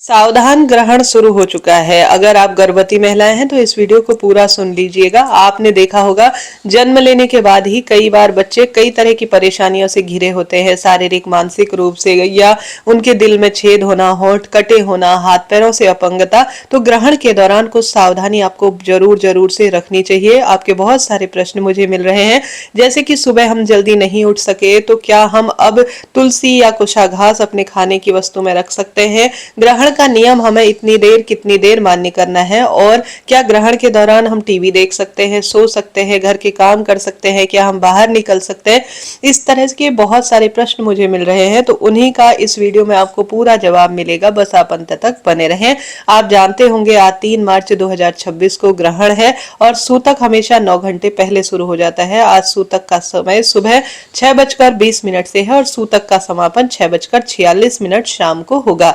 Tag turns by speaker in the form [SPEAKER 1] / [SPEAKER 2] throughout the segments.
[SPEAKER 1] सावधान ग्रहण शुरू हो चुका है। अगर आप गर्भवती महिलाएं हैं तो इस वीडियो को पूरा सुन लीजिएगा। आपने देखा होगा जन्म लेने के बाद ही कई बार बच्चे कई तरह की परेशानियों से घिरे होते हैं, शारीरिक मानसिक रूप से, या उनके दिल में छेद होना, होंठ कटे होना, हाथ पैरों से अपंगता। तो ग्रहण के दौरान कुछ सावधानी आपको जरूर जरूर से रखनी चाहिए। आपके बहुत सारे प्रश्न मुझे मिल रहे हैं, जैसे कि सुबह हम जल्दी नहीं उठ सके तो क्या हम अब तुलसी या कुशाघास अपने खाने की वस्तु में रख सकते हैं। ग्रहण का नियम हमें इतनी देर कितनी देर मान्य करना है, और क्या ग्रहण के दौरान हम टीवी देख सकते हैं, सो सकते हैं, घर के काम कर सकते हैं, क्या हम बाहर निकल सकते हैं। इस तरह के बहुत सारे प्रश्न मुझे मिल रहे हैं, तो उन्हीं का इस वीडियो में आपको पूरा जवाब मिलेगा। बस आप अंत तक बने रहें। आप जानते होंगे आज 3 मार्च 2026 को ग्रहण है, और सूतक हमेशा 9 घंटे पहले शुरू हो जाता है। आज सूतक का समय सुबह 6:20 से है, और सूतक का समापन 6:46 शाम को होगा।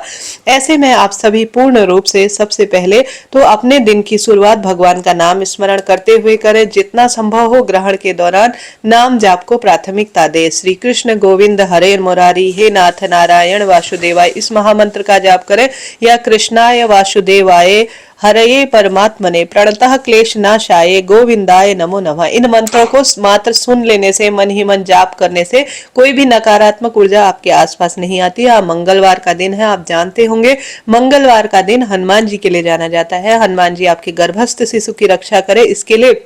[SPEAKER 1] ऐसे में आप सभी पूर्ण रूप से सबसे पहले तो अपने दिन की शुरुआत भगवान का नाम स्मरण करते हुए करें। जितना संभव हो ग्रहण के दौरान नाम जाप को प्राथमिकता दे। श्री कृष्ण गोविंद हरे मुरारी, हे नाथ नारायण वासुदेवाय, इस महामंत्र का जाप करें, या कृष्णाय वासुदेवाय हरये परमात्मने प्रणतः क्लेश नाशाय गोविंदाय नमो नमः। इन मंत्रों को मात्र सुन लेने से, मन ही मन जाप करने से कोई भी नकारात्मक ऊर्जा आपके आसपास नहीं आती। आज मंगलवार का दिन है, आप जानते होंगे मंगलवार का दिन हनुमान जी के लिए जाना जाता है। हनुमान जी आपके गर्भस्थ शिशु की रक्षा करें, इसके लिए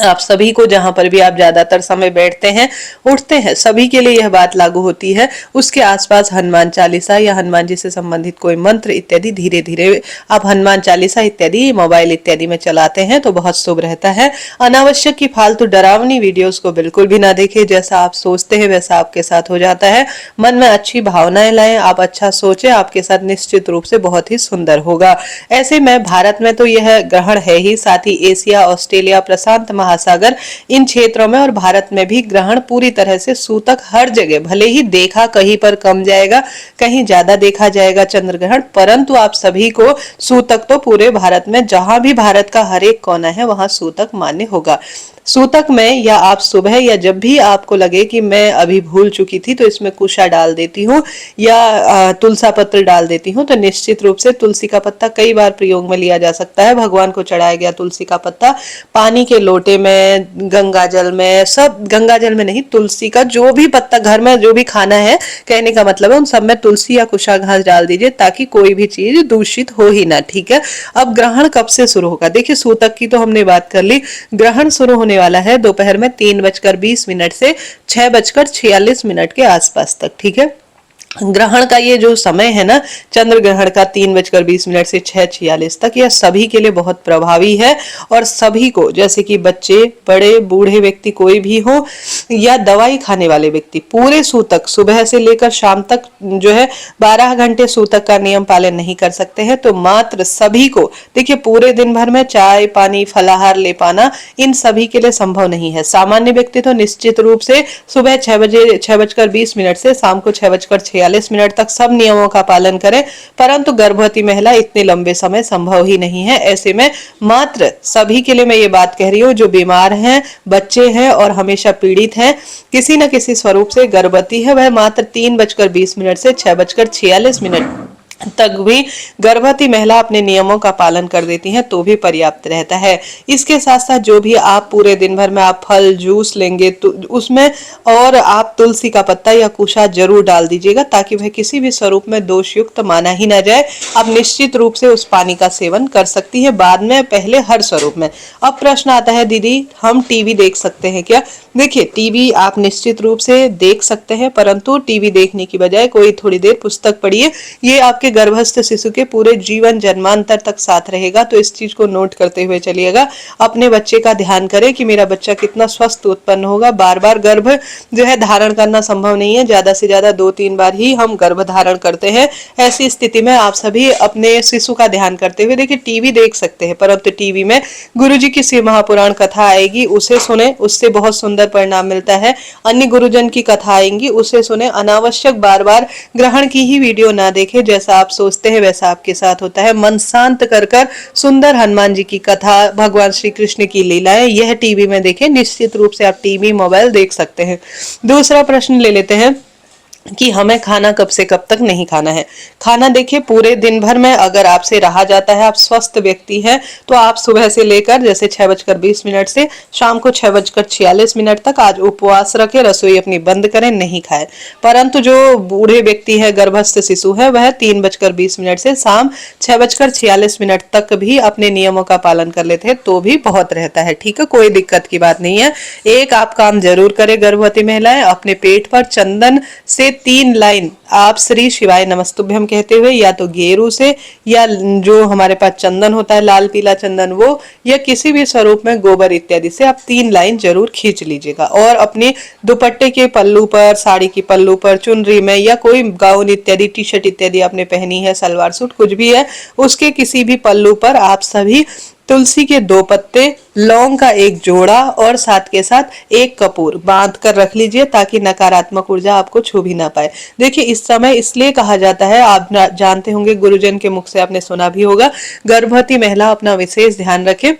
[SPEAKER 1] आप सभी को, जहां पर भी आप ज्यादातर समय बैठते हैं उठते हैं, सभी के लिए यह बात लागू होती है। उसके आसपास हनुमान चालीसा या हनुमान जी से संबंधित कोई मंत्र इत्यादि धीरे धीरे आप हनुमान चालीसा इत्यादि मोबाइल इत्यादि में चलाते हैं तो बहुत शुभ रहता है। अनावश्यक की फालतू डरावनी वीडियोस को बिल्कुल भी ना देखें। जैसा आप सोचते हैं वैसा आपके साथ हो जाता है। मन में अच्छी भावनाएं लाएं, आप अच्छा सोचें, आपके साथ निश्चित रूप से बहुत ही सुंदर होगा। ऐसे में भारत में तो यह ग्रहण है ही, साथ ही एशिया, ऑस्ट्रेलिया, प्रशांत महासागर, इन क्षेत्रों में और भारत में भी ग्रहण पूरी तरह से सूतक हर जगह, भले ही देखा कहीं पर कम जाएगा, कहीं ज्यादा देखा जाएगा चंद्र ग्रहण, परंतु आप सभी को सूतक तो पूरे भारत में, जहां भी भारत का हर एक कोना है वहां सूतक मान्य होगा। सूतक में या आप सुबह या जब भी आपको लगे कि मैं अभी भूल चुकी थी तो इसमें कुशा डाल देती हूँ या तुलसा पत्र डाल देती हूँ, तो निश्चित रूप से तुलसी का पत्ता कई बार प्रयोग में लिया जा सकता है। भगवान को चढ़ाया गया तुलसी का पत्ता पानी के लोटे में, गंगा जल में, सब गंगा जल में नहीं, तुलसी का जो भी पत्ता घर में जो भी खाना है, कहने का मतलब है उन सब में तुलसी या कुशा घास डाल दीजिए ताकि कोई भी चीज दूषित हो ही ना। ठीक है, अब ग्रहण कब से शुरू होगा? देखिए सूतक की तो हमने बात कर ली। ग्रहण शुरू होने वाला है दोपहर में 3:20 से 6:46 के आसपास तक। ठीक है, ग्रहण का ये जो समय है ना, चंद्र ग्रहण का 3:20 से 6:46 तक, यह सभी के लिए बहुत प्रभावी है। और सभी को, जैसे कि बच्चे, बड़े, बूढ़े व्यक्ति कोई भी हो, या दवाई खाने वाले व्यक्ति, पूरे सूतक सुबह से लेकर शाम तक जो है 12 घंटे सूतक का नियम पालन नहीं कर सकते हैं, तो मात्र सभी को, देखिए पूरे दिन भर में चाय पानी फलाहार ले पाना इन सभी के लिए संभव नहीं है। सामान्य व्यक्ति तो निश्चित रूप से सुबह 6:20 से शाम को 6:46 तक सब नियमों का पालन करें, परंतु गर्भवती महिला इतने लंबे समय संभव ही नहीं है। ऐसे में मात्र सभी के लिए मैं ये बात कह रही हूँ, जो बीमार हैं, बच्चे हैं और हमेशा पीड़ित हैं, किसी न किसी स्वरूप से गर्भवती है, वह मात्र 3:20 से 6:46 तक भी गर्भवती महिला अपने नियमों का पालन कर देती हैं तो भी पर्याप्त रहता है। इसके साथ साथ जो भी आप पूरे दिन भर में आप फल जूस लेंगे तो उसमें और आप तुलसी का पत्ता या कुशा जरूर डाल दीजिएगा ताकि वह किसी भी स्वरूप में दोष युक्त माना ही ना जाए। आप निश्चित रूप से उस पानी का सेवन कर सकती है, बाद में, पहले हर स्वरूप में। अब प्रश्न आता है, दीदी हम टीवी देख सकते हैं क्या? देखिए टीवी आप निश्चित रूप से देख सकते हैं, परंतु टीवी देखने की बजाय कोई थोड़ी देर पुस्तक पढ़िए। ये आपके गर्भस्थ शिशु के पूरे जीवन जन्मांतर तक साथ रहेगा, तो इस चीज को नोट करते हुए चलिएगा। अपने बच्चे का ध्यान करें कि मेरा बच्चा कितना स्वस्थ उत्पन्न होगा। बार बार गर्भ जो है धारण करना संभव नहीं है, ज्यादा से ज्यादा 2-3 बार ही हम गर्भ धारण करते हैं। ऐसी स्थिति में आप सभी अपने शिशु का ध्यान करते हुए, देखिए टीवी देख सकते हैं, परंतु टीवी में गुरु जी की शिव महापुराण कथा आएगी, उसे सुने, उससे बहुत सुंदर परिणाम मिलता है। अन्य गुरुजन की कथा आएंगी, उसे सुने। अनावश्यक बार बार ग्रहण की ही वीडियो ना देखें, जैसा आप सोचते हैं वैसा आपके साथ होता है। मन शांत कर कर सुंदर हनुमान जी की कथा, भगवान श्री कृष्ण की लीलाएं, यह टीवी में देखें। निश्चित रूप से आप टीवी मोबाइल देख सकते हैं। दूसरा प्रश्न ले लेते हैं, कि हमें खाना कब से कब तक नहीं खाना है। खाना देखिए पूरे दिन भर में अगर आपसे रहा जाता है, आप स्वस्थ व्यक्ति हैं, तो आप सुबह से लेकर जैसे 6:20 से शाम को 6:46 तक आज उपवास रखे, रसोई अपनी बंद करें, नहीं खाए। परंतु जो बूढ़े व्यक्ति है, गर्भस्थ शिशु है, वह 3:20 से शाम 6:46 तक भी अपने नियमों का पालन कर लेते हैं, तो भी बहुत रहता है। ठीक है, कोई दिक्कत की बात नहीं है। एक आप काम जरूर करें गर्भवती महिलाएं, अपने पेट पर चंदन से 3 लाइन आप श्री शिवाय नमस्तुभ्यम कहते हुए, या तो गेरू से, या जो हमारे पास चंदन होता है लाल पीला चंदन वो, या किसी भी स्वरूप में गोबर इत्यादि से आप 3 लाइन जरूर खींच लीजिएगा। और अपने दुपट्टे के पल्लू पर, साड़ी की पल्लू पर, चुनरी में, या कोई गाउन इत्यादि, टी शर्ट इत्यादि आपने पहनी है, सलवार सूट कुछ भी है, उसके किसी भी पल्लू पर आप सभी तुलसी के 2 पत्ते, लौंग का 1 जोड़ा और साथ के साथ 1 कपूर बांध कर रख लीजिए, ताकि नकारात्मक ऊर्जा आपको छू भी ना पाए। देखिए इस समय इसलिए कहा जाता है, आप जानते होंगे, गुरुजन के मुख से आपने सुना भी होगा, गर्भवती महिला अपना विशेष ध्यान रखे,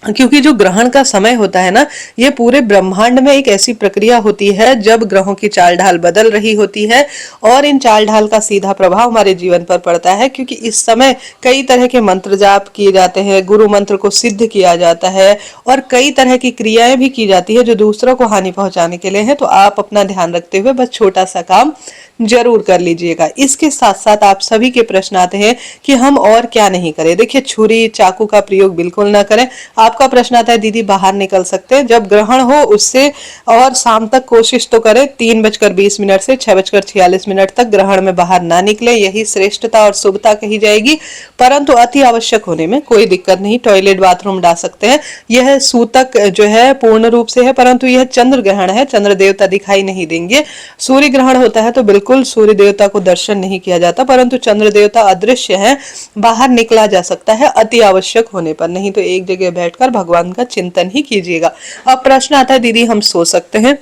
[SPEAKER 1] क्योंकि जो ग्रहण का समय होता है ना, ये पूरे ब्रह्मांड में एक ऐसी प्रक्रिया होती है जब ग्रहों की चाल ढाल बदल रही होती है, और इन चाल ढाल का सीधा प्रभाव हमारे जीवन पर पड़ता है। क्योंकि इस समय कई तरह के मंत्र जाप किए जाते हैं, गुरु मंत्र को सिद्ध किया जाता है, और कई तरह की क्रियाएं भी की जाती है जो दूसरों को हानि पहुंचाने के लिए है। तो आप अपना ध्यान रखते हुए बस छोटा सा काम जरूर कर लीजिएगा। इसके साथ साथ आप सभी के प्रश्न आते हैं कि हम और क्या नहीं करें। देखिए छुरी चाकू का प्रयोग बिल्कुल ना करें। आपका प्रश्न आता है दीदी बाहर निकल सकते हैं, जब ग्रहण हो उससे और शाम तक कोशिश तो करें 3:20 से 6:46 तक ग्रहण में बाहर ना निकले, यही श्रेष्ठता और शुभता कही जाएगी। परंतु अति आवश्यक होने में कोई दिक्कत नहीं, टॉयलेट बाथरूम डाल सकते हैं। यह सूतक जो है पूर्ण रूप से है, परंतु यह चंद्र ग्रहण है, चंद्र देवता दिखाई नहीं देंगे। सूर्य ग्रहण होता है तो बिल्कुल सूर्य देवता को दर्शन नहीं किया जाता, परंतु चंद्र देवता अदृश्य है, बाहर निकला जा सकता है अति आवश्यक होने पर, नहीं तो एक जगह बैठकर भगवान का चिंतन ही कीजिएगा। अब प्रश्न आता है दीदी हम सो सकते हैं?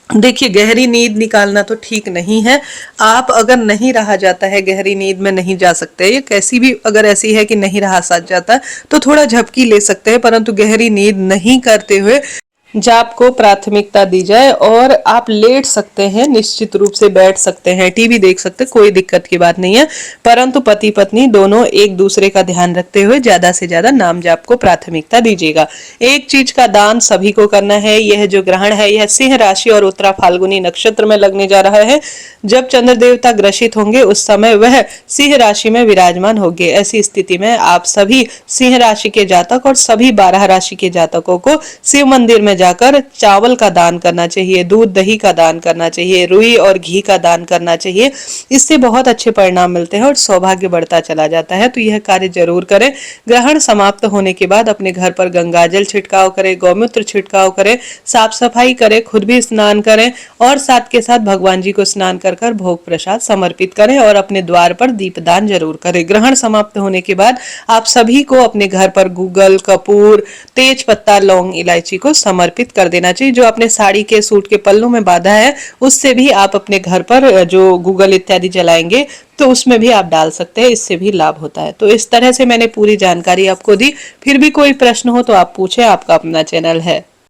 [SPEAKER 1] देखिए गहरी नींद निकालना तो ठीक नहीं है। आप अगर नहीं रहा जाता है, गहरी नींद में नहीं जा सकते, ये कैसी भी अगर ऐसी है कि नहीं रहा जाता, तो थोड़ा झपकी ले सकते हैं, परंतु गहरी नींद नहीं करते हुए जाप को प्राथमिकता दी जाए। और आप लेट सकते हैं, निश्चित रूप से बैठ सकते हैं, टीवी देख सकते हैं, कोई दिक्कत की बात नहीं है, परंतु पति पत्नी दोनों एक दूसरे का ध्यान रखते हुए ज्यादा से ज्यादा नाम जाप को प्राथमिकता दीजिएगा। एक चीज का दान सभी को करना है। यह जो ग्रहण है यह सिंह राशि और उत्तरा फाल्गुनी नक्षत्र में लगने जा रहा है। जब चंद्र देवता ग्रसित होंगे उस समय वह सिंह राशि में विराजमान होंगे। ऐसी स्थिति में आप सभी सिंह राशि के जातक और सभी 12 राशि के जातकों को शिव मंदिर में जाकर चावल का दान करना चाहिए, दूध दही का दान करना चाहिए, रुई और घी का दान करना चाहिए। इससे बहुत अच्छे परिणाम मिलते हैं और सौभाग्य बढ़ता चला जाता है। तो यह कार्य जरूर करें। ग्रहण समाप्त होने के बाद अपने घर पर गंगाजल छिड़काव करें, गौमूत्र छिड़काव करें, साफ सफाई करें, खुद भी स्नान करें और साथ के साथ भगवान जी को स्नान कर भोग प्रसाद समर्पित करें और अपने द्वार पर दीपदान जरूर करें। ग्रहण समाप्त होने के बाद आप सभी को अपने घर पर गूगल, कपूर, तेज पत्ता, लौंग, इलायची को समर्पित कर देना चाहिए। जो अपने साड़ी के सूट के पल्लू में बांधा है उससे भी आप अपने घर पर जो गूगल इत्यादि जलाएंगे तो उसमें भी आप डाल सकते हैं, इससे भी लाभ होता है। तो इस तरह से मैंने पूरी जानकारी आपको दी। फिर भी कोई प्रश्न हो तो आप पूछें, आपका अपना चैनल है।